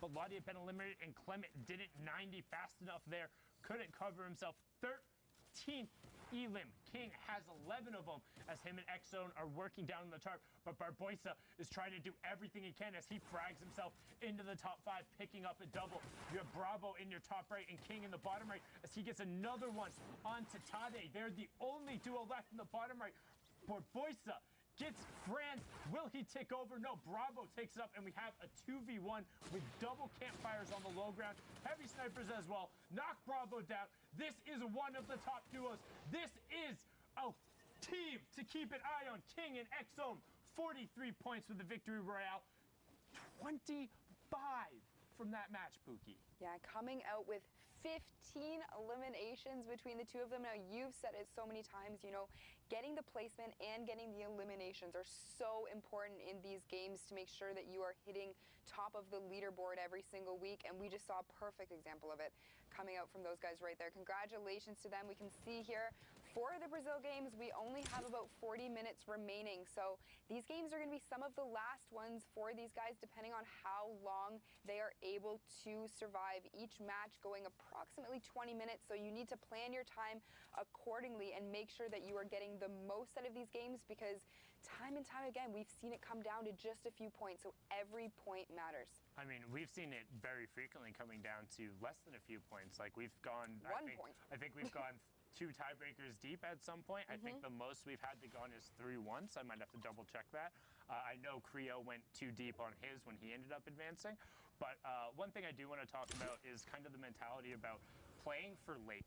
Velati had been eliminated, and Clement didn't 90 fast enough there. Couldn't cover himself. 13th Elim. King has 11 of them as him and X-Zone are working down on the tarp, but Barboisa is trying to do everything he can as he frags himself into the top 5, picking up a double. You have Bravo in your top right and King in the bottom right as he gets another one onto Tade. They're the only duo left in the bottom right. Barboisa gets Franz. Will he take over? No, Bravo takes it up, and we have a 2v1 with double campfires on the low ground. Heavy snipers as well. Knock Bravo down. This is one of the top duos. This is a team to keep an eye on. King and X-Zone, 43 points with the victory royale. 25 from that match, Pookie. Yeah, coming out with 15 eliminations between the two of them. Now, you've said it so many times, you know, getting the placement and getting the eliminations are so important in these games to make sure that you are hitting top of the leaderboard every single week, and we just saw a perfect example of it coming out from those guys right there. Congratulations to them. We can see here for the Brazil games, we only have about 40 minutes remaining, so these games are going to be some of the last ones for these guys, depending on how long they are able to survive. Each match going approximately 20 minutes, so you need to plan your time accordingly and make sure that you are getting the most out of these games, because time and time again we've seen it come down to just a few points, so every point matters. I mean, we've seen it very frequently coming down to less than a few points. Like we've gone, I think we've gone 2 tiebreakers deep at some point. I think the most we've had to gone is 3 once. I might have to double check that. I know Creo went 2 deep on his when he ended up advancing. But one thing I do want to talk about is kind of the mentality about playing for late.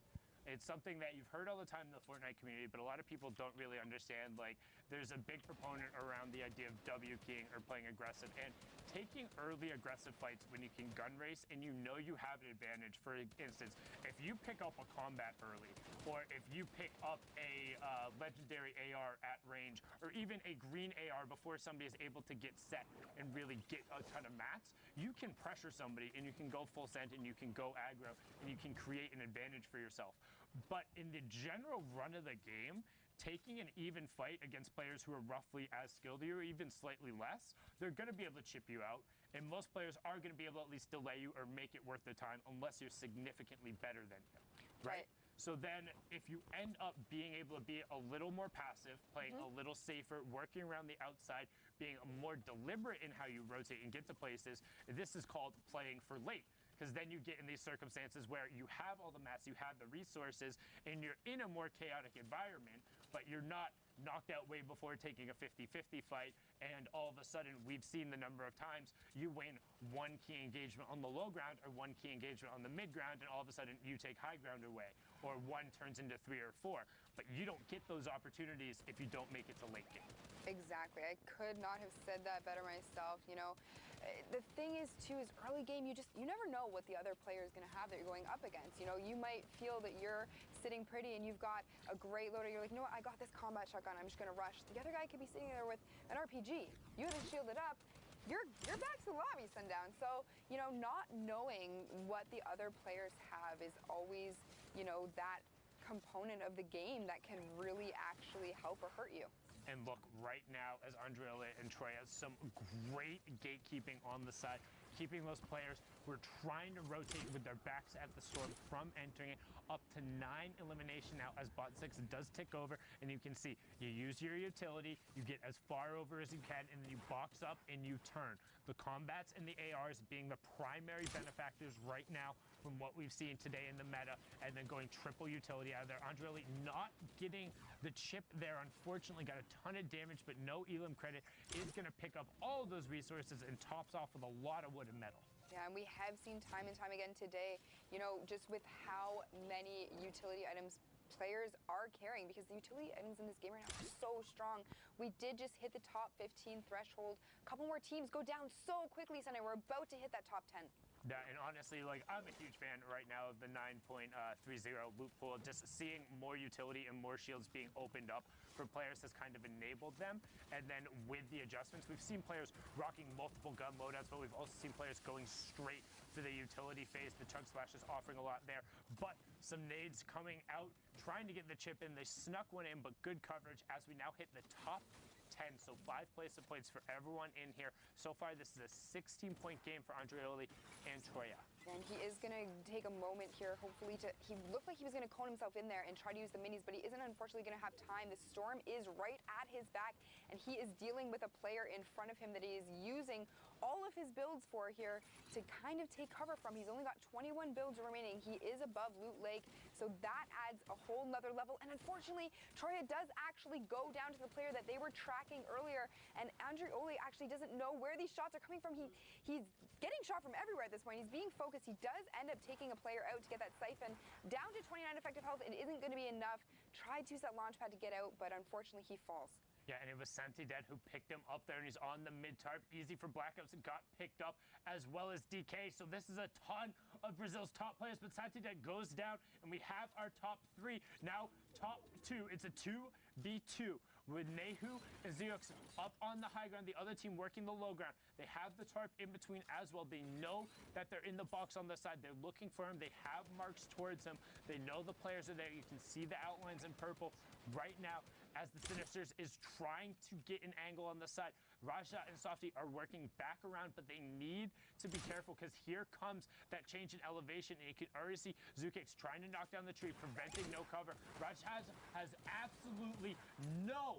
It's something that you've heard all the time in the Fortnite community, but a lot of people don't really understand. Like, there's a big proponent around the idea of W keying or playing aggressive, and taking early aggressive fights when you can gun race and you know you have an advantage. For instance, if you pick up a combat early, or if you pick up a legendary AR at range, or even a green AR before somebody is able to get set and really get a ton of mats, you can pressure somebody and you can go full send and you can go aggro and you can create an advantage for yourself. But in the general run of the game, taking an even fight against players who are roughly as skilled as you or even slightly less, they're going to be able to chip you out. And most players are going to be able to at least delay you or make it worth their time unless you're significantly better than you. Right? So then if you end up being able to be a little more passive, playing a little safer, working around the outside, being more deliberate in how you rotate and get to places, this is called playing for late. Because then you get in these circumstances where you have all the mats, you have the resources, and you're in a more chaotic environment, but you're not knocked out way before taking a 50-50 fight, and all of a sudden we've seen the number of times you win 1 key engagement on the low ground or 1 key engagement on the mid ground, and all of a sudden you take high ground away, or 1 turns into 3 or 4. But you don't get those opportunities if you don't make it to late game. Exactly. I could not have said that better myself. You know, the thing is too, is early game, you never know what the other player is going to have that you're going up against. You know, you might feel that you're sitting pretty and you've got a great loader. You're like, you know what, I got this combat shotgun, I'm just going to rush. The other guy could be sitting there with an RPG. You haven't shielded up. You're back to the lobby, Sundown. So, you know, not knowing what the other players have is always, you know, that component of the game that can really actually help or hurt you. And look, right now, as Andrea and Troy has some great gatekeeping on the side, keeping those players who are trying to rotate with their backs at the storm from entering it, up to 9 elimination now as bot 6 does tick over. And you can see, you use your utility, you get as far over as you can, and then you box up and you turn. The combats and the ARs being the primary benefactors right now from what we've seen today in the meta, and then going triple utility out of there. Andrea not getting the chip there, unfortunately, got a ton of damage, but no Elim credit, is going to pick up all of those resources and tops off with a lot of wood and metal. Yeah, and we have seen time and time again today, you know, just with how many utility items players are carrying, because the utility items in this game right now are so strong. We did just hit the top 15 threshold. A couple more teams go down so quickly, Sunday. We're about to hit that top 10. Yeah, and honestly, like, I'm a huge fan right now of the 9.30 loot pool. Just seeing more utility and more shields being opened up for players has kind of enabled them. And then with the adjustments, we've seen players rocking multiple gun loadouts, but we've also seen players going straight for the utility phase. The Chug Splash is offering a lot there, but some nades coming out, trying to get the chip in. They snuck one in, but good coverage as we now hit the top 10. So 5 placement points for everyone in here. So far, this is a 16-point game for Andreoli and Troya. And he is going to take a moment here, hopefully, he looked like he was going to cone himself in there and try to use the minis, but he isn't unfortunately going to have time. The storm is right at his back, and he is dealing with a player in front of him that he is using all of his builds for here to kind of take cover from. He's only got 21 builds remaining. He is above Loot Lake, so that adds a whole nother level. And unfortunately, Troya does actually go down to the player that they were tracking earlier, and Andreoli actually doesn't know where these shots are coming from. He's getting shot from everywhere at this point. He's being focused. He does end up taking a player out to get that siphon down to 29 effective health. It isn't going to be enough. Tried to use that launch pad to get out, but unfortunately he falls. Yeah, and it was Santidad who picked him up there, and he's on the mid-tarp. Easy for Blackops and got picked up, as well as DK. So this is a ton of Brazil's top players, but Santidad goes down, and we have our top 3. Now, top 2. It's a 2v2 with Nehu and Ziox up on the high ground, the other team working the low ground. They have the tarp in between as well. They know that they're in the box on the side. They're looking for him. They have marks towards him. They know the players are there. You can see the outlines in purple right now as the Sinisters is trying to get an angle on the side. Raja and Softy are working back around, but they need to be careful because here comes that change in elevation, and you can already see Zukix trying to knock down the tree, preventing no cover. Raja has absolutely no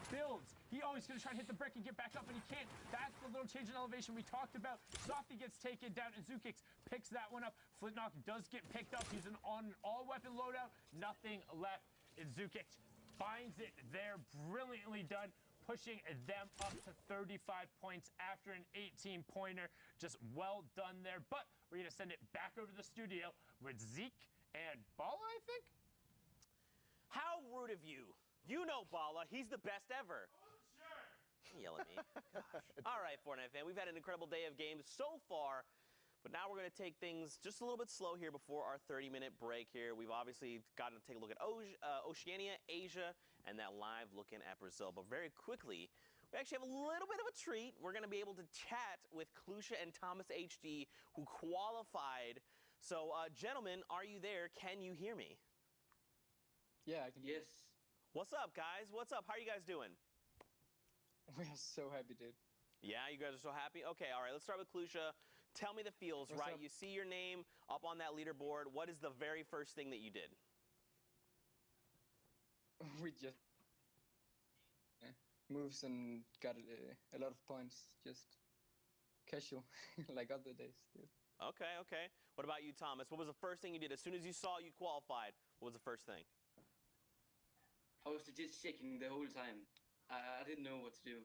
builds. He always going to try to hit the brick and get back up, and he can't. That's the little change in elevation we talked about. Softy gets taken down, and Zukix picks that one up. Flintknock does get picked up. He's on an all-weapon loadout. Nothing left. And Zukix finds it there, brilliantly done, pushing them up to 35 points after an 18-pointer. Just well done there. But we're going to send it back over to the studio with Zeke and Bala, I think? How rude of you. You know Bala. He's the best ever. Don't yell at me. Gosh. All right, Fortnite fan. We've had an incredible day of games so far. But now we're going to take things just a little bit slow here before our 30-minute break here. We've obviously gotten to take a look at Oceania, Asia, and that live looking at Brazil. But very quickly, we actually have a little bit of a treat. We're going to be able to chat with Klusha and Thomas HD, who qualified. So, gentlemen, are you there? Can you hear me? Yeah, I can. Yes. What's up, guys? What's up? How are you guys doing? We are so happy, dude. Yeah, you guys are so happy? Okay, all right, let's start with Klusha. Tell me the feels, What's right? up? You see your name up on that leaderboard. What is the very first thing that you did? We just moves and got a lot of points, just casual, like other days, dude. Okay, okay. What about you, Thomas? What was the first thing you did? As soon as you saw you qualified, what was the first thing? I was just checking the whole time. I didn't know what to do.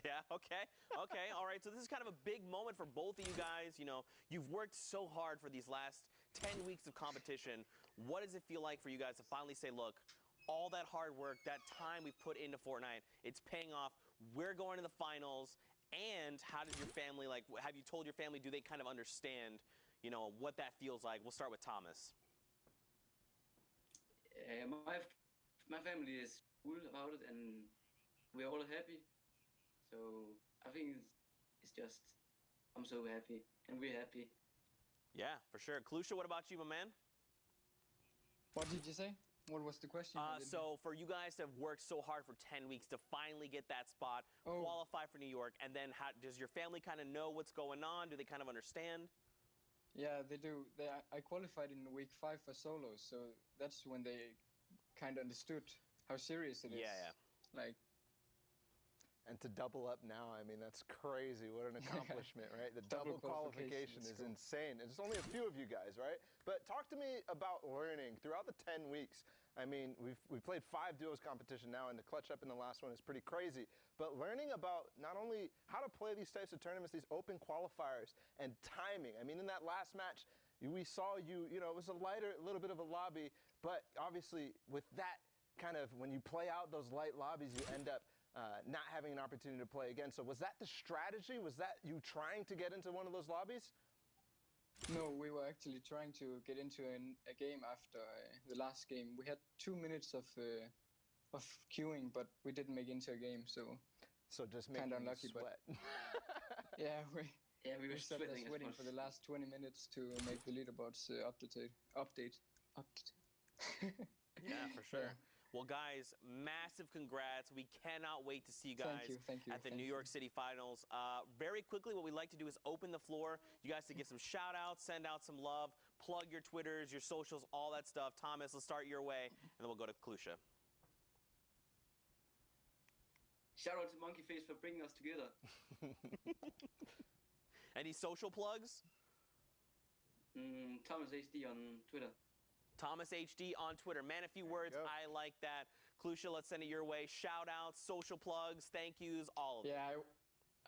Yeah, okay, okay, all right. So this is kind of a big moment for both of you guys. You know, you've worked so hard for these last 10 weeks of competition. What does it feel like for you guys to finally say, look, all that hard work, that time we've put into Fortnite, it's paying off. We're going to the finals. And how does your family, like, have you told your family, do they kind of understand, you know, what that feels like? We'll start with Thomas. My family is cool about it, and we're all happy. So I think it's just, I'm so happy, and we're happy. Yeah, for sure. Klusha, what about you, my man? What did you say? What was the question? So for you guys to have worked so hard for 10 weeks to finally get that spot, qualify for New York, and then does your family kind of know what's going on? Do they kind of understand? Yeah, they do. I qualified in week 5 for solos, so that's when they kind of understood how serious it is. Yeah, yeah. Like, and to double up now, I mean, that's crazy. What an accomplishment, right? The double qualification is insane. And it's only a few of you guys, right? But talk to me about learning throughout the 10 weeks. I mean, we've played 5 duos competition now, and the clutch up in the last one is pretty crazy. But learning about not only how to play these types of tournaments, these open qualifiers, and timing. I mean, in that last match, we saw you know, it was a little bit of a lobby, but obviously with that kind of, when you play out those light lobbies, you end up not having an opportunity to play again. So was that the strategy? Was that you trying to get into one of those lobbies? no, we were actually trying to get into a game after the last game. We had 2 minutes of queuing, but we didn't make into a game, so just kind making of unlucky. sweat. But yeah, we we were sat there sweating as sweating well. for the last 20 minutes to make the leaderboards update. Yeah, for sure. Yeah. Well, guys, massive congrats. We cannot wait to see you guys at the New York City Finals. Very quickly, what we'd like to do is open the floor. You guys to get some shout outs, send out some love, plug your Twitters, your socials, all that stuff. Thomas, let's start your way, and then we'll go to Klusha. Shout out to Monkey Face for bringing us together. Any social plugs? Thomas HD on Twitter. Thomas HD on Twitter. Man, a few words. I like that. Klusha, let's send it your way. Shout outs, social plugs, thank yous, all of it. Yeah,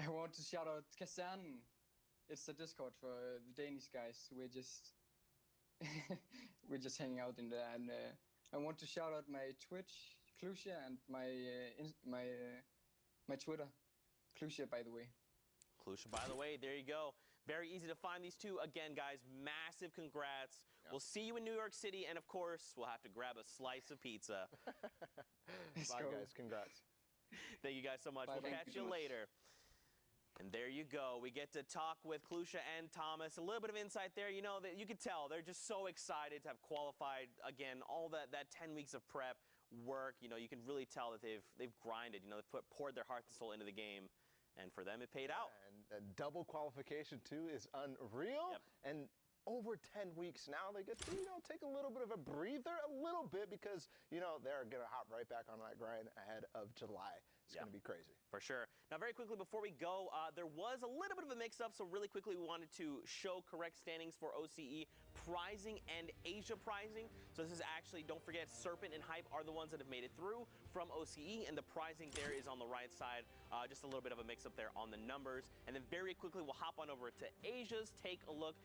I want to shout out Kasan. It's the Discord for the Danish guys. We're just hanging out in there, and I want to shout out my Twitch, Klusha, and my Twitter, Klusha, by the way. Klusha, by the way, there you go. Very easy to find these two. Again, guys, massive congrats. We'll see you in New York City, and of course, we'll have to grab a slice of pizza. Bye, guys. Congrats. Thank you guys so much. Bye, we'll catch you later. And there you go. We get to talk with Klusha and Thomas. A little bit of insight there. You know, that you could tell they're just so excited to have qualified. Again, all that 10 weeks of prep work. You know, you can really tell that they've grinded. You know, they've poured their heart and soul into the game. And for them, it paid out. And double qualification, too, is unreal. And over 10 weeks now, they get to, take a little bit of a breather, a little bit, because, they're going to hop right back on that grind ahead of July. It's going to be crazy. For sure. Now, very quickly, before we go, there was a little bit of a mix-up, so really quickly, we wanted to show correct standings for OCE prizing and Asia prizing. So this is actually, don't forget, Serpent and Hype are the ones that have made it through from OCE, and the prizing there is on the right side. Just a little bit of a mix-up there on the numbers. And then very quickly, we'll hop on over to Asia's, take a look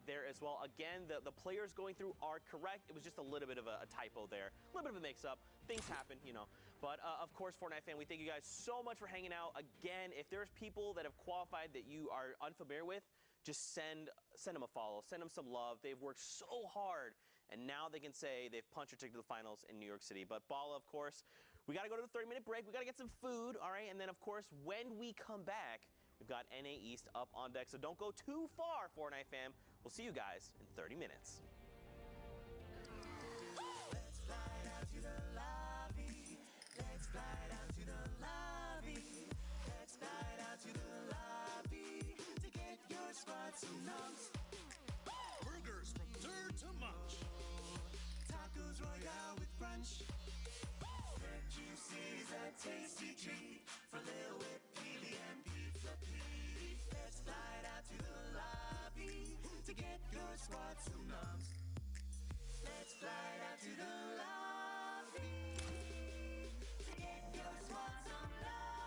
there as well. Again, the players going through are correct. It was just a little bit of a typo there. A little bit of a mix-up. Things happen, But, of course, Fortnite fan, we thank you guys so much for hanging out. Again, if there's people that have qualified that you are unfamiliar with, just send them a follow. Send them some love. They've worked so hard, and now they can say they've punched their ticket to the finals in New York City. But, Bala, of course, we got to go to the 30-minute break. We got to get some food, all right? And then, of course, when we come back, we've got NA East up on deck. So don't go too far, Fortnite fam. We'll see you guys in 30 minutes. Let's fly down to the lobby. Let's fly down to the lobby. Let's fly down to the lobby to get your spots and nums. Burgers from dirt to munch. Tacos Royale with brunch. Red juices, a tasty treat for Lil Whip, Peely, and Pizza Pete. Let's fly down to the lobby to get your spots and nums. Let's fly down to the lobby to get your spots and nums.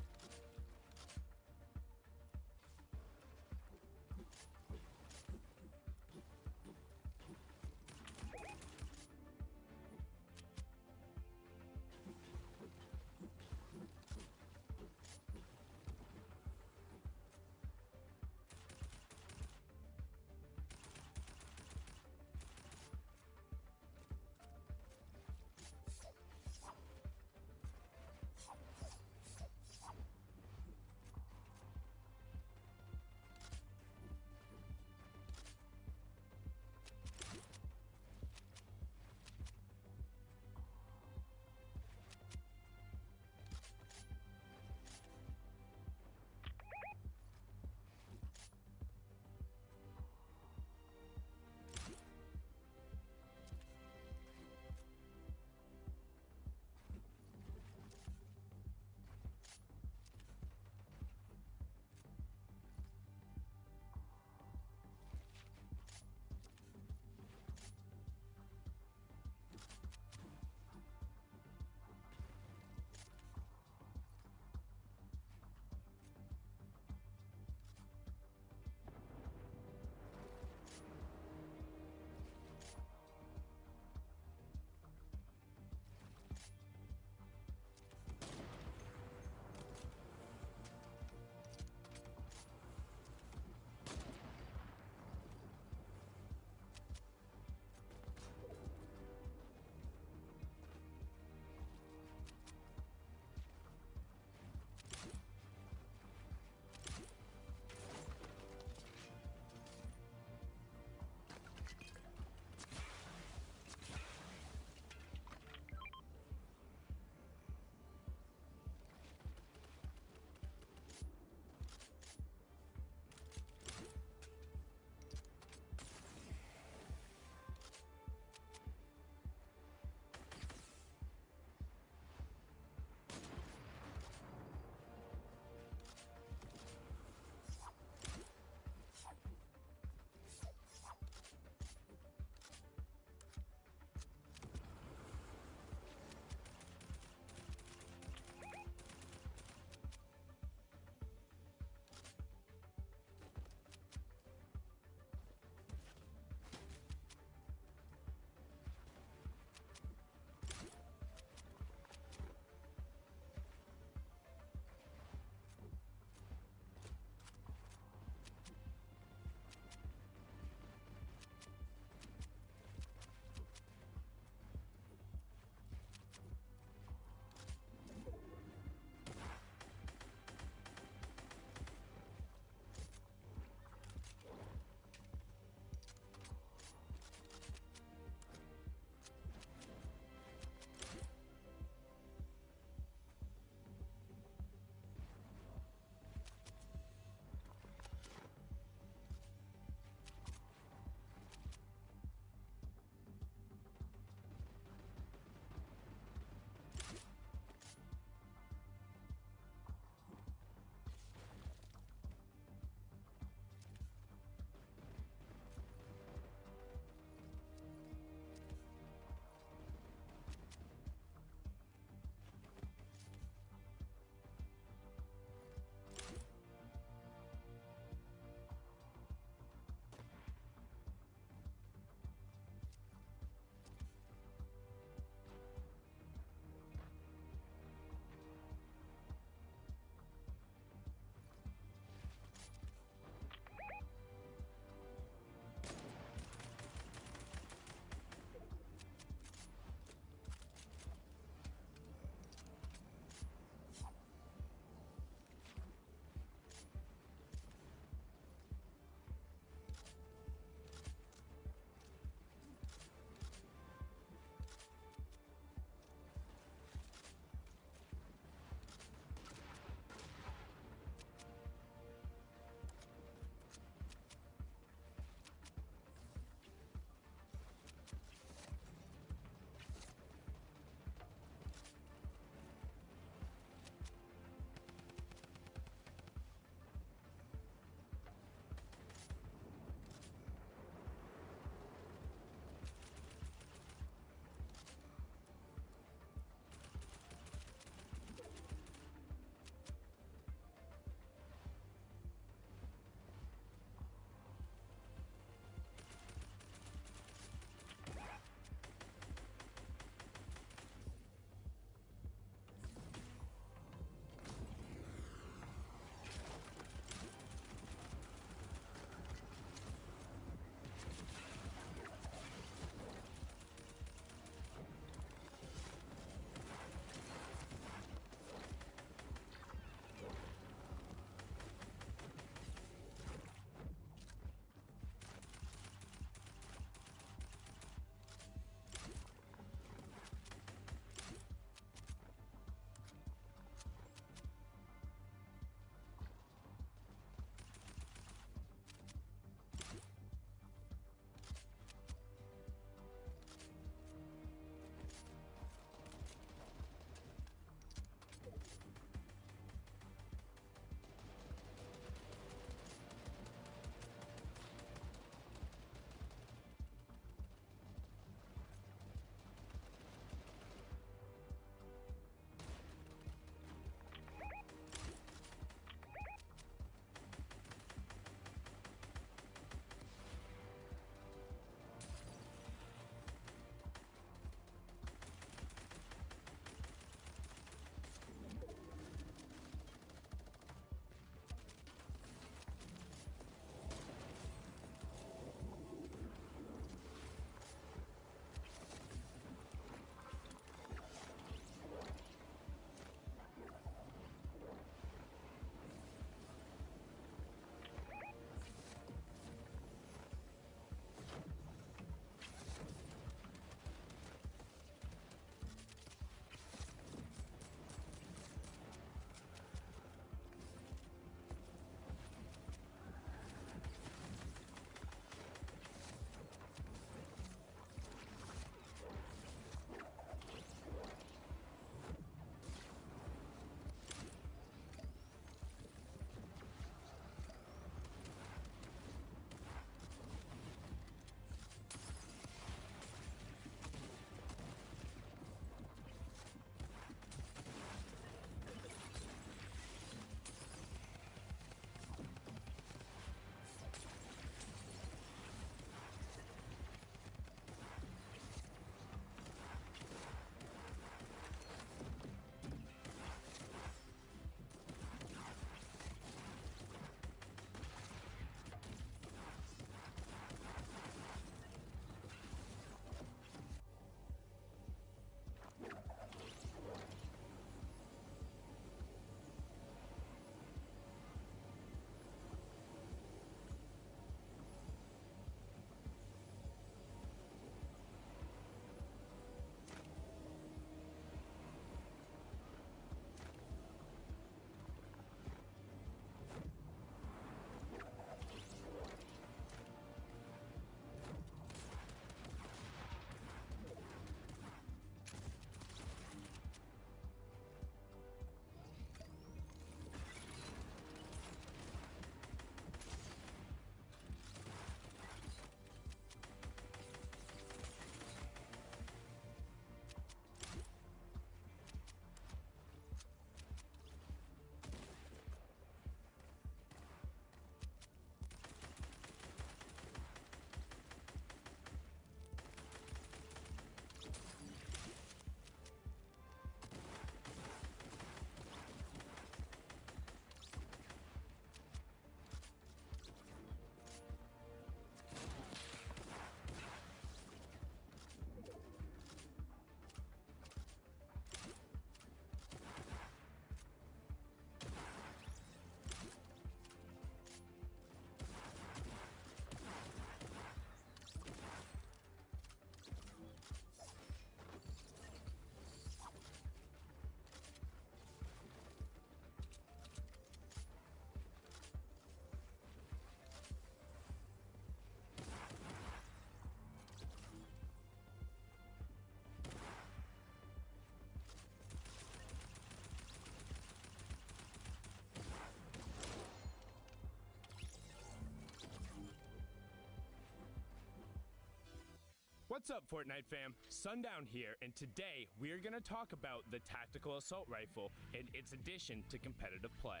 What's up, Fortnite fam? Sundown here, and today we're gonna talk about the tactical assault rifle and its addition to competitive play.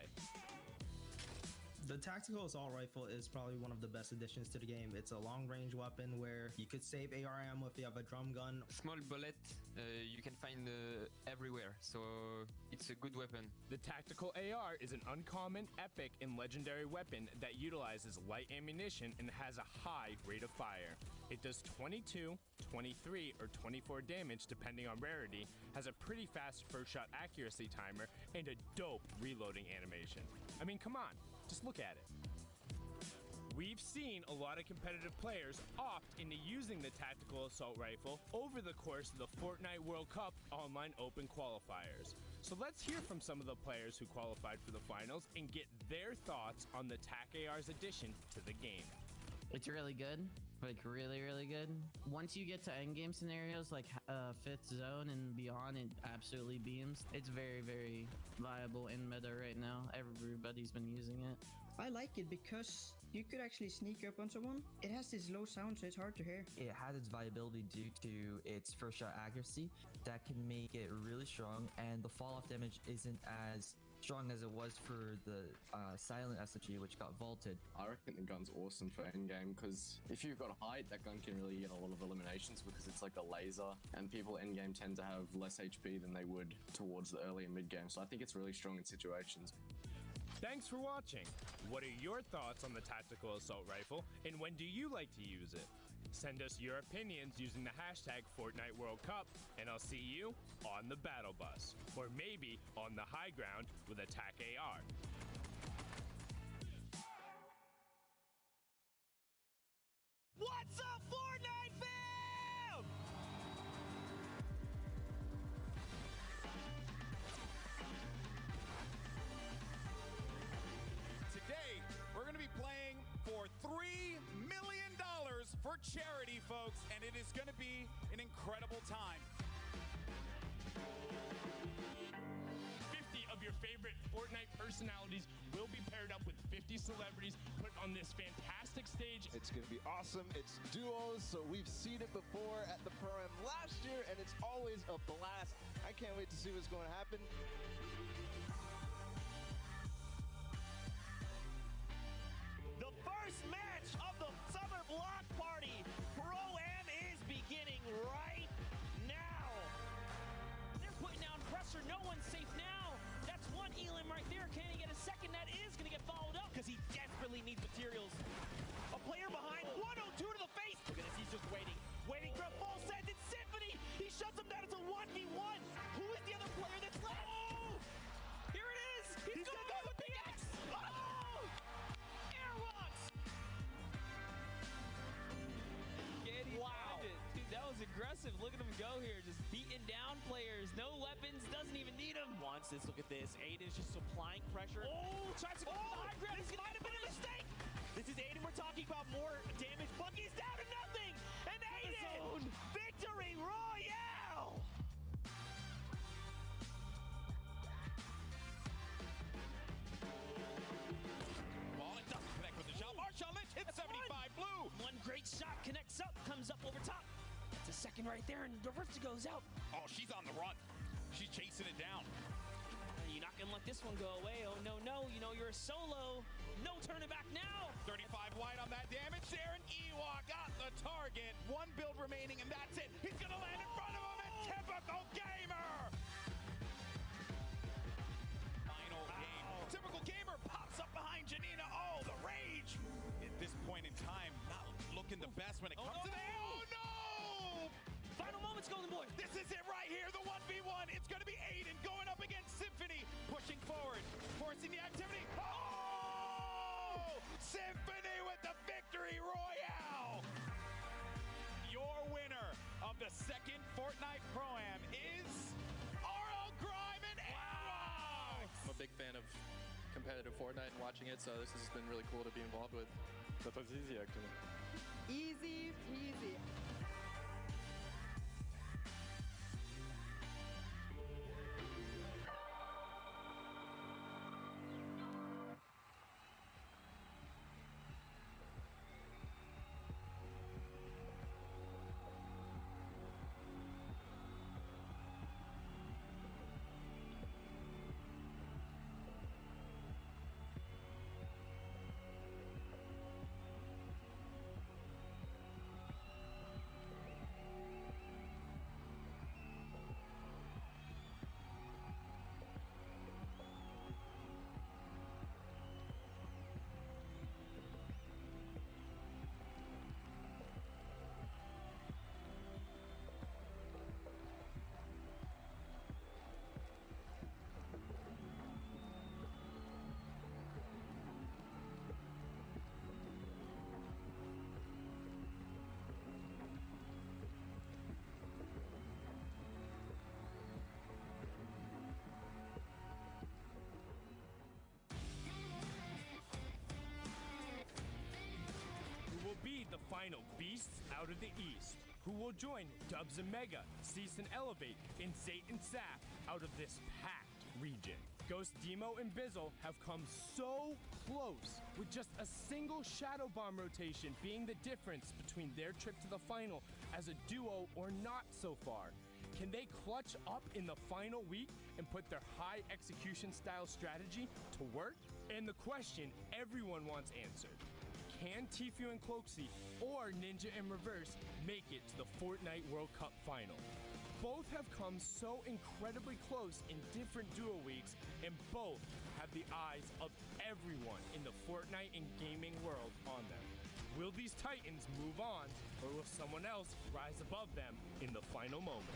The tactical assault rifle is probably one of the best additions to the game. It's a long-range weapon where you could save AR ammo if you have a drum gun. Small bullet you can find everywhere, so it's a good weapon. The tactical AR is an uncommon, epic, and legendary weapon that utilizes light ammunition and has a high rate of fire. It does 22, 23, or 24 damage depending on rarity, has a pretty fast first shot accuracy timer, and a dope reloading animation. I mean, come on. Just look at it. We've seen a lot of competitive players opt into using the tactical assault rifle over the course of the Fortnite World Cup online open qualifiers. So let's hear from some of the players who qualified for the finals and get their thoughts on the TAC AR's addition to the game. It's really good, like really, really good. Once you get to endgame scenarios like 5th zone and beyond, it absolutely beams. It's very, very viable in meta right now. Everybody's been using it. I like it because you could actually sneak up on someone. It has this low sound, so it's hard to hear. It has its viability due to its first shot accuracy that can make it really strong, and the fall off damage isn't as strong as it was for the silent SMG, which got vaulted. I reckon the gun's awesome for endgame because if you've got height, that gun can really get a lot of eliminations because it's like a laser, and people endgame tend to have less HP than they would towards the early and mid game. So I think it's really strong in situations. Thanks for watching. What are your thoughts on the tactical assault rifle, and when do you like to use it? Send us your opinions using the hashtag Fortnite World Cup, and I'll see you on the battle bus, or maybe on the high ground with a TAC AR. What's up, Fortnite fam? Today, we're going to be playing for $3 million for charity, folks, and it is going to be an incredible time. 50 of your favorite Fortnite personalities will be paired up with 50 celebrities put on this fantastic stage. It's going to be awesome. It's duos, so we've seen it before at the Pro-Am last year, and it's always a blast. I can't wait to see what's going to happen. The first match of the summer block party Pro-Am is beginning right now. They're putting down pressure. No one's safe now. That's one Elam right there. Can he get a second? That is going to get followed up because he desperately needs materials. A player behind, 102 to the face. Look at this, he's just waiting for a full send. It's Symphony. He shuts him down. It's a 1v1. Who is the other player that's left? Oh! Here it is. He's going to with the X. Oh! Air rocks. Wow. Dude, that was aggressive. Look at him go here. Just beating down players. No weapons. Doesn't even need them. Wants this. Look at this. Aiden's just supplying pressure. Oh! Tries to go to the high ground. This might have been a mistake. This is Aiden. We're talking about more damage. Bucky's down to nothing. And Aiden! Victory Royale! Ball, it doesn't connect with the shot. Marshawn Lynch hits 75 blue. One great shot connects up, comes up over top. That's a second right there, and the Rifter goes out. Oh, she's on the run. She's chasing it down. You're not gonna let this one go away. Oh, no, no. You know you're a solo. No turning back now. 35 wide on that damage there, and Ewok got the target. One build remaining, and that's it. He's gonna land in front of him, and Typical Gamer! Final game. Typical Gamer pops up behind Janina. Oh, the rage! At this point in time, not looking the best when it comes to the... Oh, no! Final moments, Golden Boy. This is it right here, the 1v1. It's going to be Aiden going up against Symphony, pushing forward, forcing the activity. Oh! Symphony with the victory royale! Your winner of the second Fortnite Pro-Am is RL Grime and Airwalks! I'm a big fan of competitive Fortnite and watching it, so this has been really cool to be involved with. That was easy, actually. Easy peasy. meet the final beasts out of the East, who will join Dubs and Mega, Cease and Elevate, and Zate and Saf out of this packed region. Ghost Demo and Bizzle have come so close, with just a single Shadow Bomb rotation being the difference between their trip to the final as a duo or not so far. Can they clutch up in the final week and put their high execution style strategy to work? And the question everyone wants answered: can Tfue and Cloaksy or Ninja and Reverse make it to the Fortnite World Cup final? Both have come so incredibly close in different duo weeks, and both have the eyes of everyone in the Fortnite and gaming world on them. Will these Titans move on, or will someone else rise above them in the final moments?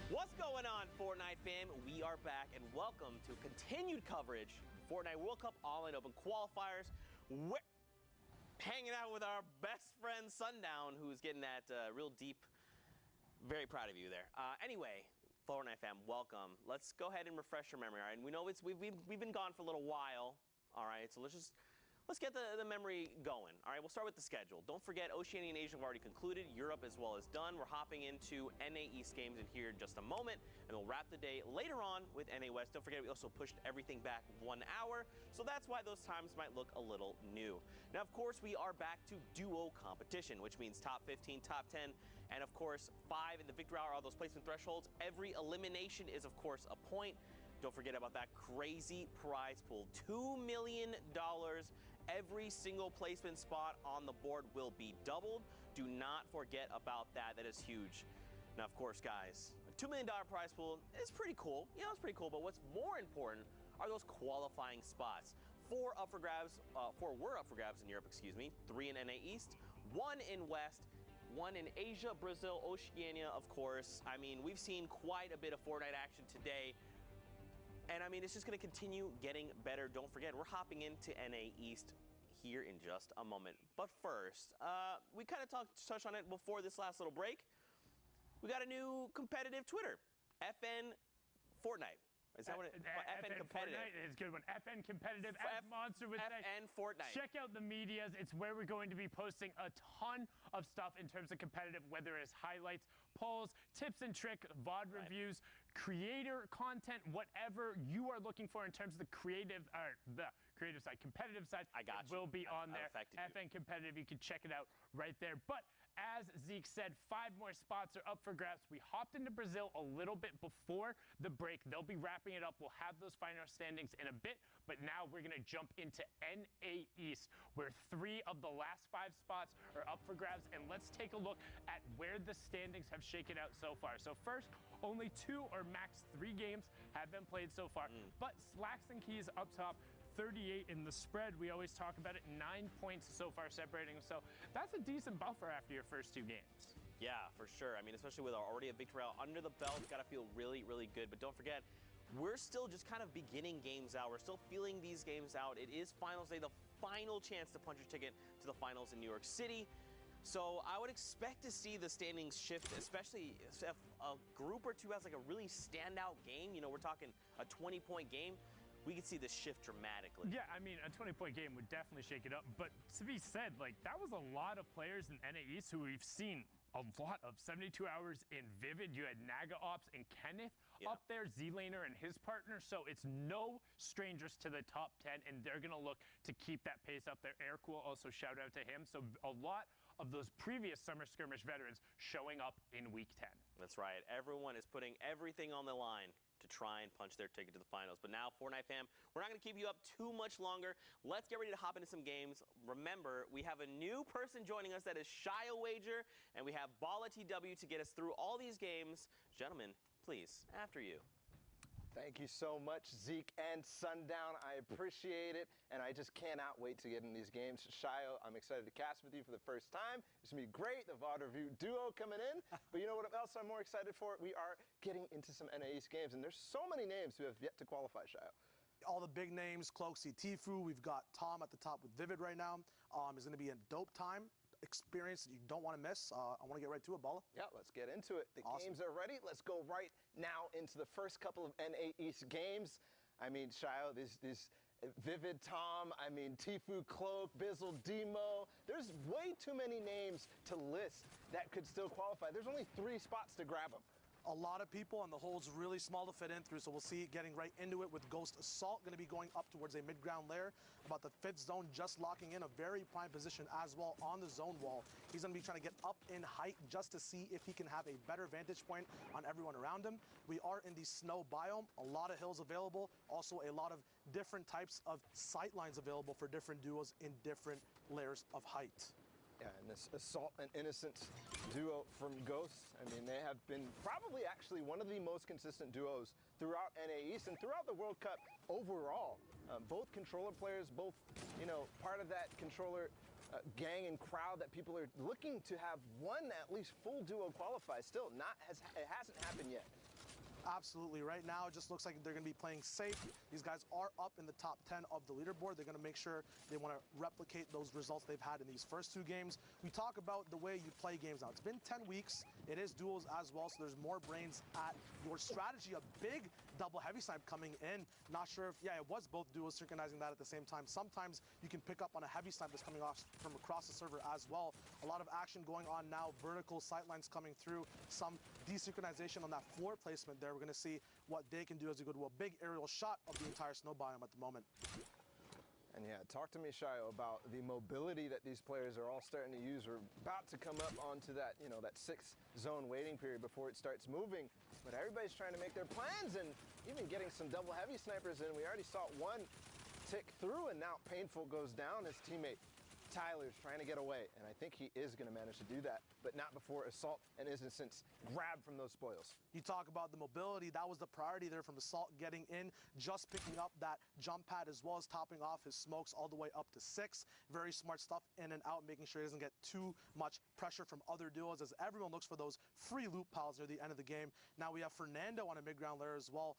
What's going on, Fortnite fam? We are back, and welcome to continued coverage of Fortnite World Cup All-In Open Qualifiers. We're hanging out with our best friend Sundown, who's getting that real deep. Very proud of you there. Anyway, Fortnite fam, welcome. Let's go ahead and refresh your memory. All right, and we know we've been gone for a little while. All right, so let's get the memory going. All right, we'll start with the schedule. Don't forget, Oceania and Asia have already concluded. Europe as well as done. We're hopping into NA East games in here in just a moment, and we'll wrap the day later on with NA West. Don't forget, we also pushed everything back 1 hour, so that's why those times might look a little new. Now, of course, we are back to duo competition, which means top 15, top 10, and of course, 5 in the victory hour, all those placement thresholds. Every elimination is, of course, a point. Don't forget about that crazy prize pool, $2 million. Every single placement spot on the board will be doubled. Do not forget about that. That is huge. Now, of course, guys, a $2 million prize pool is pretty cool. Yeah, it's pretty cool. But what's more important are those qualifying spots. 4 were up for grabs in Europe, 3 in NA East, 1 in West, 1 in Asia, Brazil, Oceania, of course. I mean, we've seen quite a bit of Fortnite action today. And I mean, it's just going to continue getting better. Don't forget, we're hopping into NA East here in just a moment. But first, we kind of touched on it before this last little break. We got a new competitive Twitter, FN Fortnite. Is that what it is? FN Competitive. Fortnite is a good one. FN Competitive, as Monster would say. FN Fortnite. Check out the medias. It's where we're going to be posting a ton of stuff in terms of competitive, whether it's highlights, polls, tips and trick, VOD reviews, creator content, whatever you are looking for in terms of the creative side, competitive side. I got you. Will be on there. FN Competitive, you can check it out right there. But as Zeke said, 5 more spots are up for grabs. We hopped into Brazil a little bit before the break. They'll be wrapping it up. We'll have those final standings in a bit, but now we're going to jump into NA East, where 3 of the last 5 spots are up for grabs, and let's take a look at where the standings have shaken out so far. So first, only 2 or max 3 games have been played so far, but Slacks and Keys up top, 38 in the spread. We always talk about it. 9 points so far separating. So that's a decent buffer after your first 2 games. Yeah, for sure. I mean, especially with already a victory out under the belt, got to feel really, really good. But don't forget, we're still just kind of beginning games out. We're still feeling these games out. It is finals day, the final chance to punch your ticket to the finals in New York City. So I would expect to see the standings shift, especially if a group or 2 has like a really standout game. You know, we're talking a 20-point game. We could see this shift dramatically. Yeah, I mean, a 20-point game would definitely shake it up. But to be said, like, that was a lot of players in NA East who we've seen a lot of. 72 Hours in Vivid. You had Naga Ops and Kenneth up there, Z-Laner and his partner. So it's no strangers to the top 10, and they're going to look to keep that pace up there. Aircool, also shout out to him. So a lot of those previous Summer Skirmish veterans showing up in Week 10. That's right. Everyone is putting everything on the line to try and punch their ticket to the finals. But now, Fortnite fam, we're not going to keep you up too much longer. Let's get ready to hop into some games. Remember, we have a new person joining us that is Shia Wager, and we have Bala TW to get us through all these games. Gentlemen, please, after you. Thank you so much, Zeke and Sundown. I appreciate it, and I just cannot wait to get in these games. Shayo, I'm excited to cast with you for the first time. It's going to be great. The VOD review duo coming in. But you know what else I'm more excited for? We are getting into some NA East games, and there's so many names who have yet to qualify, Shayo. All the big names, Cloaksy, Tifu. We've got Tom at the top with Vivid right now. It's going to be a dope time. Experience that you don't want to miss. I want to get right to it, Bala. Yeah, let's get into it. The games are ready. Let's go right now into the first couple of NA East games. I mean, Shayo, this Vivid Tom, I mean, Tifu, Cloak, Bizzle, Demo. There's way too many names to list that could still qualify. There's only 3 spots to grab them. A lot of people, and the hole's really small to fit in through, so we'll see getting right into it with Ghost Assault, going to be going up towards a mid-ground layer, about the 5th zone, just locking in a very prime position as well on the zone wall. He's going to be trying to get up in height just to see if he can have a better vantage point on everyone around him. We are in the snow biome, a lot of hills available, also a lot of different types of sight lines available for different duos in different layers of height. Yeah, and this Assault and Innocence duo from Ghost, I mean, they have been probably actually one of the most consistent duos throughout NA East and throughout the World Cup overall. Both controller players, both, you know, part of that controller gang and crowd that people are looking to have one at least full duo qualify. Still, it hasn't happened yet. Absolutely. Right now, it just looks like they're going to be playing safe. These guys are up in the top 10 of the leaderboard. They're going to make sure they want to replicate those results they've had in these first 2 games. We talk about the way you play games now. It's been 10 weeks. It is duels as well, so there's more brains at your strategy. A big double heavy snipe coming in. Not sure if, yeah, it was both duos synchronizing that at the same time. Sometimes you can pick up on a heavy snipe that's coming off from across the server as well. A lot of action going on now. Vertical sight lines coming through. Some desynchronization on that floor placement there. We're going to see what they can do as we go to a big aerial shot of the entire snow biome at the moment. And yeah, talk to me, Shayo, about the mobility that these players are all starting to use. We're about to come up onto that, you know, that 6th zone waiting period before it starts moving. But everybody's trying to make their plans and even getting some double heavy snipers in. We already saw one tick through, and now Painful goes down. His teammate Tyler's trying to get away, and I think he is going to manage to do that, but not before Assault and Innocence grab from those spoils. You talk about the mobility, that was the priority there from Assault getting in, just picking up that jump pad as well as topping off his smokes all the way up to 6. Very smart stuff in and out, making sure he doesn't get too much pressure from other duos as everyone looks for those free loot piles near the end of the game. Now we have Fernando on a mid-ground layer as well.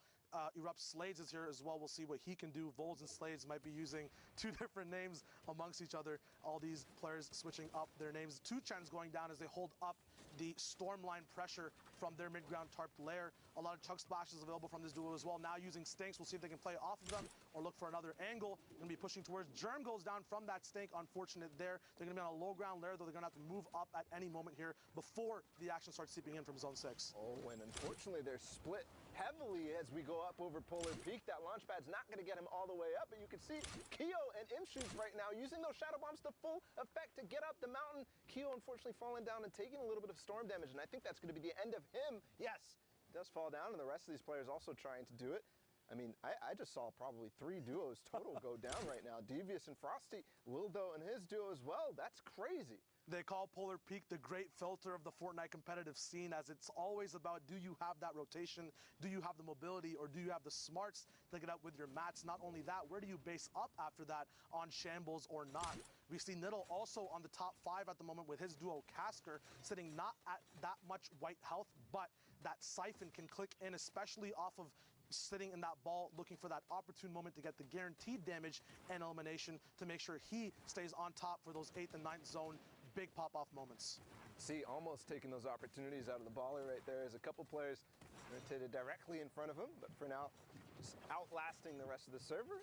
Erupt Slades is here as well. We'll see what he can do. Volds and Slades might be using 2 different names amongst each other. All these players switching up their names. 2Chen's going down as they hold up the Stormline pressure from their mid-ground tarped lair. A lot of chug splashes available from this duo as well. Now using Stinks. We'll see if they can play off of them or look for another angle. Going to be pushing towards Germ goes down from that Stink. Unfortunate there. They're going to be on a low ground lair, though they're going to have to move up at any moment here before the action starts seeping in from zone 6. Oh, and unfortunately they're split heavily as we go up over Polar Peak. That launch pad's not going to get him all the way up, but you can see Keo and Imshoots right now using those shadow bombs to full effect to get up the mountain. Keo unfortunately falling down and taking a little bit of storm damage, and I think that's going to be the end of him. Yes, does fall down, and the rest of these players also trying to do it. I mean, I just saw probably 3 duos total go down right now. Devious and Frosty, Wildo and his duo as well. That's crazy. They call Polar Peak the great filter of the Fortnite competitive scene, as it's always about, do you have that rotation, do you have the mobility, or do you have the smarts to get up with your mats? Not only that, where do you base up after that on shambles or not? We see Niddle also on the top 5 at the moment with his duo Casker, sitting not at that much white health, but that Siphon can click in, especially off of sitting in that ball, looking for that opportune moment to get the guaranteed damage and elimination to make sure he stays on top for those 8th and 9th zone big pop-off moments. See, almost taking those opportunities out of the baller right there as a couple players rotated directly in front of him, but for now, just outlasting the rest of the server.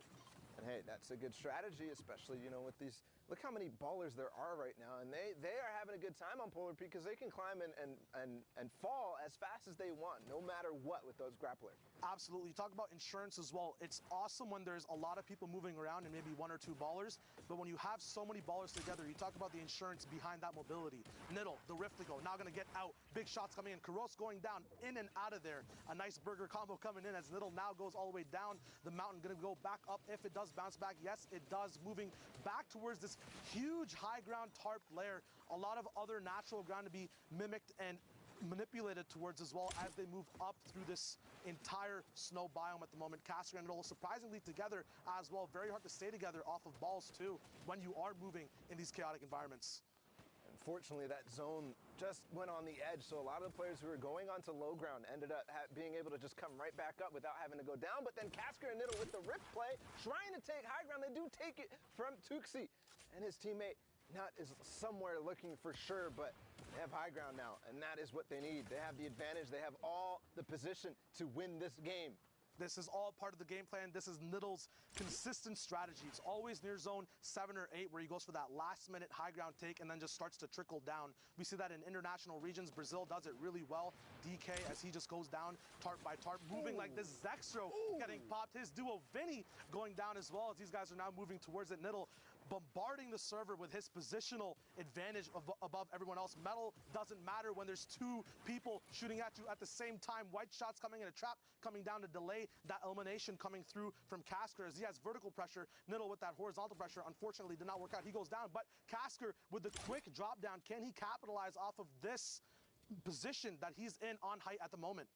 And hey, that's a good strategy, especially, you know, with these, look how many ballers there are right now, and they are having a good time on Polar Peak because they can climb and fall as fast as they want, no matter what with those grapplers. Absolutely. You talk about insurance as well. It's awesome when there's a lot of people moving around and maybe 1 or 2 ballers, but when you have so many ballers together, you talk about the insurance behind that mobility. Niddle, the Rift to go, now going to get out. Big shots coming in. Karos going down, in and out of there. A nice burger combo coming in as Niddle now goes all the way down. The mountain going to go back up if it does bounce back. Yes, it does. Moving back towards this huge high ground tarp layer. A lot of other natural ground to be mimicked and manipulated towards as well as they move up through this entire snow biome at the moment. Caster and Niddle surprisingly together as well. Very hard to stay together off of balls too when you are moving in these chaotic environments. Unfortunately, that zone just went on the edge, so a lot of the players who were going onto low ground ended up being able to just come right back up without having to go down. But then Casker and Niddle with the rip play, trying to take high ground. They do take it from Tuxi, and his teammate Nut is somewhere looking for sure, but they have high ground now, and that is what they need. They have the advantage. They have all the position to win this game. This is all part of the game plan. This is Niddle's consistent strategy. It's always near zone 7 or 8 where he goes for that last-minute high ground take and then just starts to trickle down. We see that in international regions. Brazil does it really well. DK, as he just goes down tarp by tarp, moving like this. Zextro getting popped. His duo Vinny going down as well as these guys are now moving towards it. Niddle bombarding the server with his positional advantage above everyone else. Metal doesn't matter when there's 2 people shooting at you at the same time. White shots coming in a trap, coming down to delay that elimination coming through from Casker as he has vertical pressure. Niddle with that horizontal pressure unfortunately did not work out. He goes down, but Casker with the quick drop down, can he capitalize off of this position that he's in on height at the moment?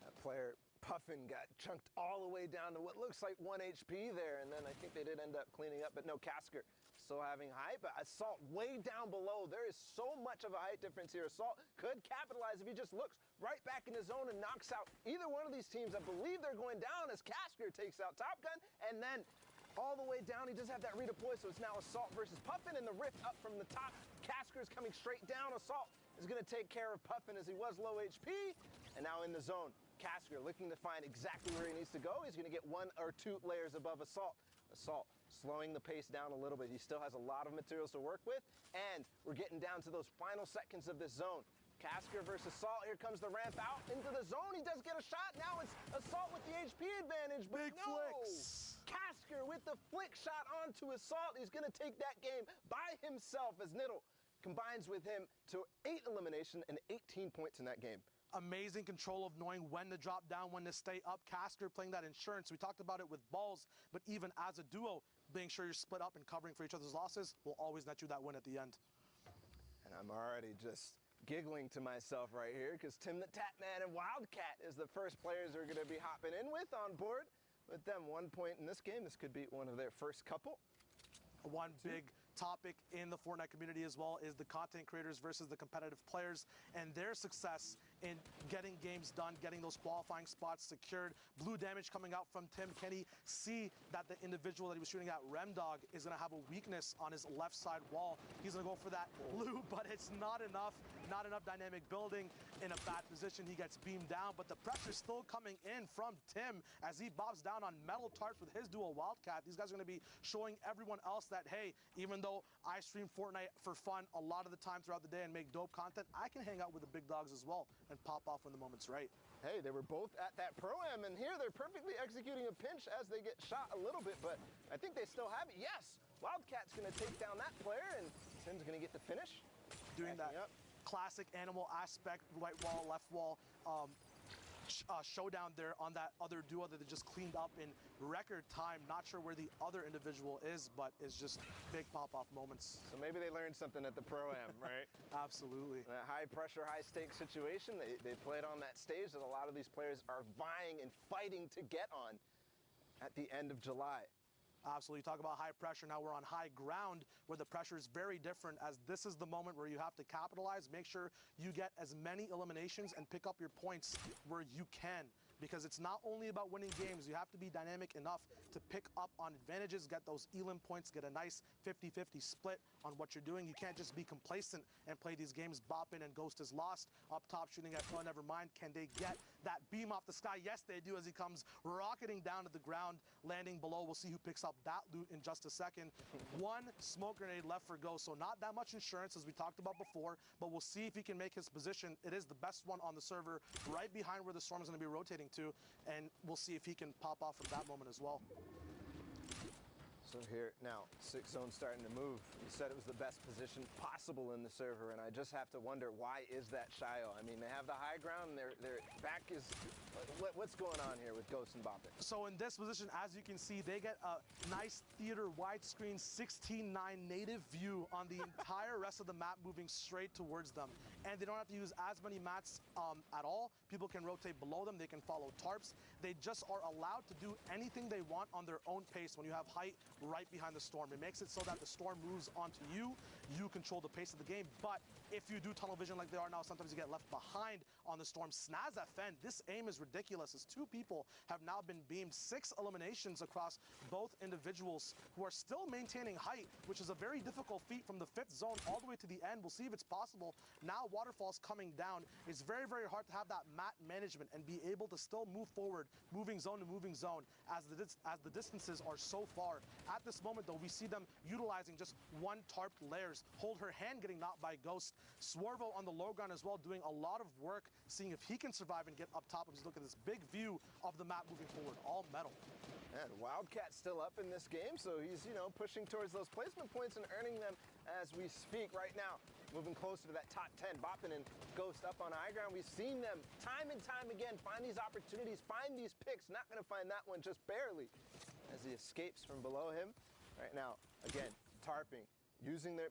That player Puffin got chunked all the way down to what looks like 1 HP there, and then I think they did end up cleaning up, but no, Casker still having height, but Assault way down below. There is so much of a height difference here. Assault could capitalize if he just looks right back in his zone and knocks out either one of these teams. I believe they're going down as Casker takes out Top Gun, and then all the way down, he does have that redeploy, so it's now Assault versus Puffin, and the rift up from the top. Casker is coming straight down. Assault is going to take care of Puffin as he was low HP, and now in the zone. Casker looking to find exactly where he needs to go. He's going to get 1 or 2 layers above Assault. Assault slowing the pace down a little bit. He still has a lot of materials to work with, and we're getting down to those final seconds of this zone. Casker versus Assault. Here comes the ramp out into the zone. He does get a shot. Now it's Assault with the HP advantage, but Big flicks. Casker with the flick shot onto Assault. He's going to take that game by himself as Niddle combines with him to 8 elimination and 18 points in that game. Amazing control of knowing when to drop down, when to stay up. Casker playing that insurance. We talked about it with balls, but even as a duo, being sure you're split up and covering for each other's losses will always net you that win at the end. And I'm already just giggling to myself right here because Tim the Tatman and Wildcat is the first players we're going to be hopping in with on board. With them 1 point in this game, this could be one of their first couple. One big topic in the Fortnite community as well is the content creators versus the competitive players and their success in getting games done, getting those qualifying spots secured. Blue damage coming out from Tim. Can he see that the individual that he was shooting at, Remdog, is going to have a weakness on his left side wall? He's going to go for that blue, but it's not enough. Not enough dynamic building. In a bad position, he gets beamed down, but the pressure's still coming in from Tim as he bobs down on metal tarps with his duo Wildcat. These guys are going to be showing everyone else that, hey, even though I stream Fortnite for fun a lot of the time throughout the day and make dope content, I can hang out with the big dogs as well and pop off when the moment's right. Hey, they were both at that Pro-Am, and here they're perfectly executing a pinch as they get shot a little bit, but I think they still have it. Yes, Wildcat's going to take down that player, and Tim's going to get the finish. Doing that classic animal aspect, right wall, left wall, showdown there on that other duo that they just cleaned up in record time. Not sure where the other individual is, but it's just big pop-off moments. So maybe they learned something at the Pro-Am, right? Absolutely. That high-pressure, high-stakes situation, they played on that stage that a lot of these players are vying and fighting to get on at the end of July. Absolutely. Talk about high pressure. Now we're on high ground where the pressure is very different, as this is the moment where you have to capitalize. Make sure you get as many eliminations and pick up your points where you can, because it's not only about winning games. You have to be dynamic enough to pick up on advantages, get those elim points, get a nice 50-50 split on what you're doing. You can't just be complacent and play these games bopping and Ghost is lost. Up top shooting at oh, never mind. Can they get that beam off the sky? Yes, they do, as he comes rocketing down to the ground, landing below. We'll see who picks up that loot in just a second. 1 smoke grenade left for Ghost, so not that much insurance as we talked about before, but we'll see if he can make his position. It is the best one on the server, right behind where the storm is going to be rotating to, and we'll see if he can pop off from that moment as well. So here, now, 6 zone starting to move. You said it was the best position possible in the server, and I just have to wonder, why is that Shio? I mean, they have the high ground, and their back is... What's going on here with Ghost and Boppin? So in this position, as you can see, they get a nice theater widescreen 16:9 native view on the entire rest of the map moving straight towards them. And they don't have to use as many mats at all. People can rotate below them. They can follow tarps. They just are allowed to do anything they want on their own pace when you have height right behind the storm. It makes it so that the storm moves onto you. You control the pace of the game. But if you do tunnel vision like they are now, sometimes you get left behind on the storm. Snaz that fend. This aim is ridiculous as 2 people have now been beamed. 6 eliminations across both individuals who are still maintaining height, which is a very difficult feat from the 5th zone all the way to the end. We'll see if it's possible. Now waterfall's coming down. It's very, very hard to have that mat management and be able to still move forward, moving zone to moving zone, as the distances are so far. At this moment, though, we see them utilizing just 1 tarped layers. Hold her hand getting knocked by Ghost. Swervo on the low ground as well, doing a lot of work, seeing if he can survive and get up top. Just look at this big view of the map moving forward, all metal. And Wildcat's still up in this game, so he's, you know, pushing towards those placement points and earning them as we speak right now. Moving closer to that top 10, Boppin and Ghost up on high ground. We've seen them time and time again find these opportunities, find these picks. Not going to find that one, just barely, as he escapes from below him. Right now, again, tarping,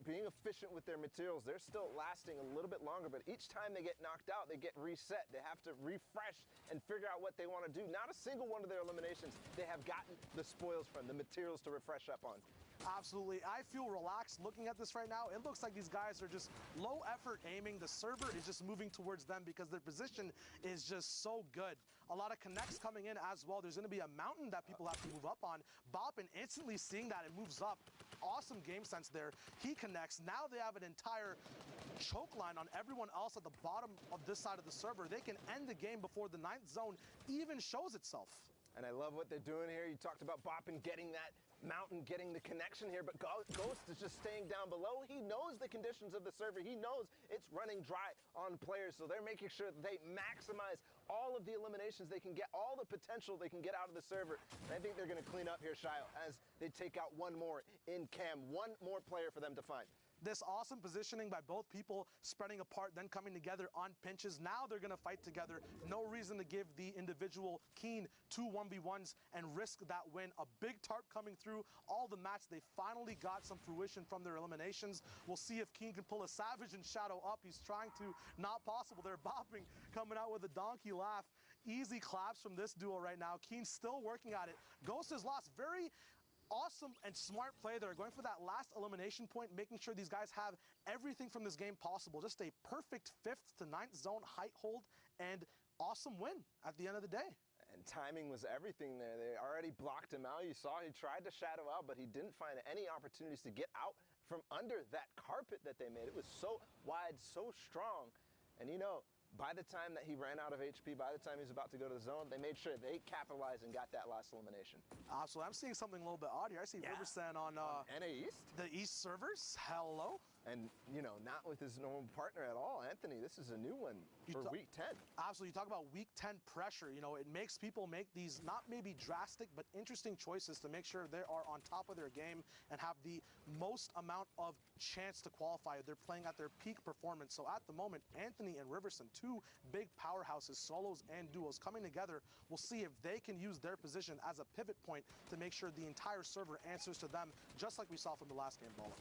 being efficient with their materials. They're still lasting a little bit longer, but each time they get knocked out, they get reset. They have to refresh and figure out what they want to do. Not a single one of their eliminations they have gotten the spoils from, the materials to refresh up on. Absolutely. I feel relaxed looking at this right now. It looks like these guys are just low effort aiming. The server is just moving towards them because their position is just so good. A lot of connects coming in as well. There's going to be a mountain that people have to move up on. Boppin instantly seeing that and moves up. Awesome game sense there. He connects. Now they have an entire choke line on everyone else at the bottom of this side of the server. They can end the game before the 9th zone even shows itself. And I love what they're doing here. You talked about Boppin getting that mountain, getting the connection here, but Ghost is just staying down below. He knows the conditions of the server. He knows it's running dry on players, so they're making sure that they maximize all of the eliminations they can get, all the potential they can get out of the server. And I think they're going to clean up here, Shio, as they take out one more in cam, one more player for them to find. This awesome positioning by both people, spreading apart, then coming together on pinches. Now they're going to fight together. No reason to give the individual Keen 2 1v1s and risk that win. A big tarp coming through all the mats. They finally got some fruition from their eliminations. We'll see if Keen can pull a Savage and Shadow up. He's trying to. Not possible. They're bopping, coming out with a donkey laugh. Easy claps from this duo right now. Keen's still working at it. Ghost is lost. Very awesome and smart play there, going for that last elimination point, making sure these guys have everything from this game possible. Just a perfect 5th to 9th zone height hold and awesome win at the end of the day. And timing was everything there. They already blocked him out. You saw he tried to shadow out, but he didn't find any opportunities to get out from under that carpet that they made. It was so wide, so strong. And you know, by the time that he ran out of HP, by the time he was about to go to the zone, they made sure they capitalized and got that last elimination. Absolutely. I'm seeing something a little bit odd here. I see Riversan on NA East. The East servers. Hello. And, you know, not with his normal partner at all. Anthony, this is a new one for week 10. Absolutely. You talk about week 10 pressure. You know, it makes people make these not maybe drastic, but interesting choices to make sure they are on top of their game and have the most amount of chance to qualify. They're playing at their peak performance. So at the moment, Anthony and Riverson, 2 big powerhouses, solos and duos coming together. We'll see if they can use their position as a pivot point to make sure the entire server answers to them, just like we saw from the last game, Bala.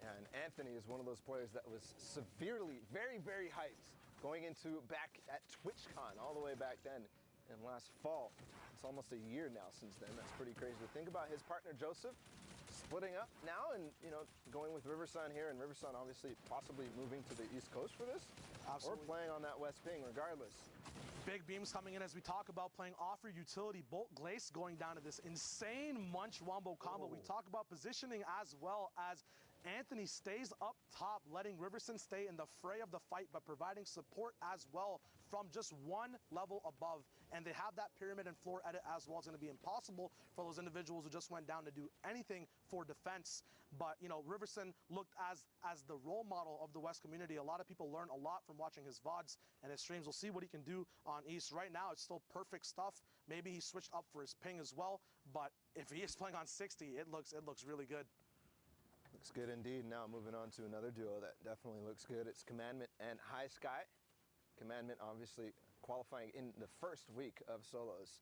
And Anthony is one of those players that was severely, very, very hyped going into back at TwitchCon all the way back then in last fall. It's almost a year now since then. That's pretty crazy to think about. His partner Joseph splitting up now and, you know, going with Riversun here, and Riversun obviously possibly moving to the East Coast for this. Absolutely. Or playing on that West Ping regardless. Big beams coming in as we talk about playing offer utility. Bolt Glace going down to this insane Munch Wombo combo. We talk about positioning as well as Anthony stays up top, letting Riverson stay in the fray of the fight, but providing support as well from just one level above. And they have that pyramid and floor edit as well. It's going to be impossible for those individuals who just went down to do anything for defense. But, you know, Riverson looked as the role model of the West community. A lot of people learn a lot from watching his VODs and his streams. We'll see what he can do on East. Right now, it's still perfect stuff. Maybe he switched up for his ping as well. But if he is playing on 60, it looks really good. Looks good indeed. Now moving on to another duo that definitely looks good. It's Commandment and High Sky. Commandment obviously qualifying in the first week of solos.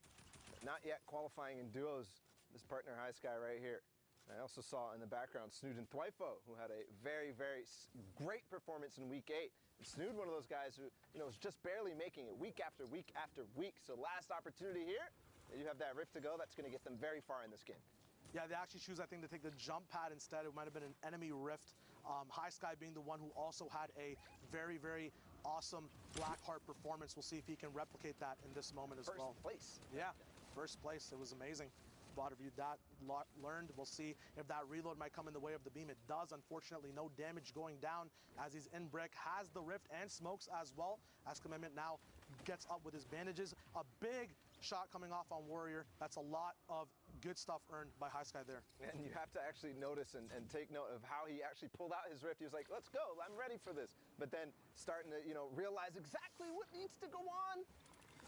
Not yet qualifying in duos. This partner High Sky right here. I also saw in the background Snood and Thwifo, who had a very, very great performance in week 8. And Snood, one of those guys who, you know, is just barely making it week after week after week. So last opportunity here. You have that rift to go. That's going to get them very far in this game. Yeah, they actually choose, I think, to take the jump pad instead. It might have been an enemy rift. High Sky being the one who also had a very, very awesome Blackheart performance. We'll see if he can replicate that in this moment as well. First place. Yeah, first place. It was amazing. VOD reviewed that, learned. We'll see if that reload might come in the way of the beam. It does. Unfortunately, no damage going down as he's in brick. Has the rift and smokes as well. As Commitment now gets up with his bandages. A big shot coming off on Warrior. That's a lot of good stuff earned by High Sky there. And you have to actually notice and take note of how he actually pulled out his rift. He was like, let's go, I'm ready for this. But then starting to, you know, realize exactly what needs to go on.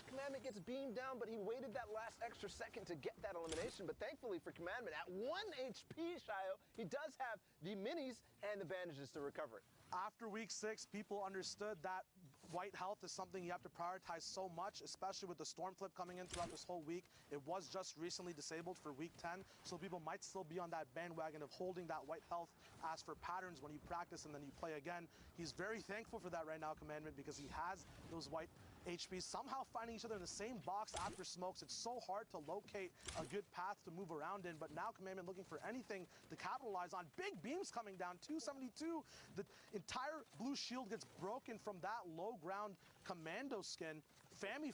Commandment gets beamed down, but he waited that last extra second to get that elimination. But thankfully for Commandment, at 1 HP, Shio, he does have the minis and the bandages to recover it. After week 6, people understood that white health is something you have to prioritize so much, especially with the storm flip coming in throughout this whole week. It was just recently disabled for week 10, so people might still be on that bandwagon of holding that white health as for patterns when you practice and then you play again. He's very thankful for that right now, Commandment, because he has those white HPs somehow finding each other in the same box after smokes. It's so hard to locate a good path to move around in, but now Commandment looking for anything to capitalize on. Big beams coming down, 272. The entire blue shield gets broken from that low ground commando skin. Fami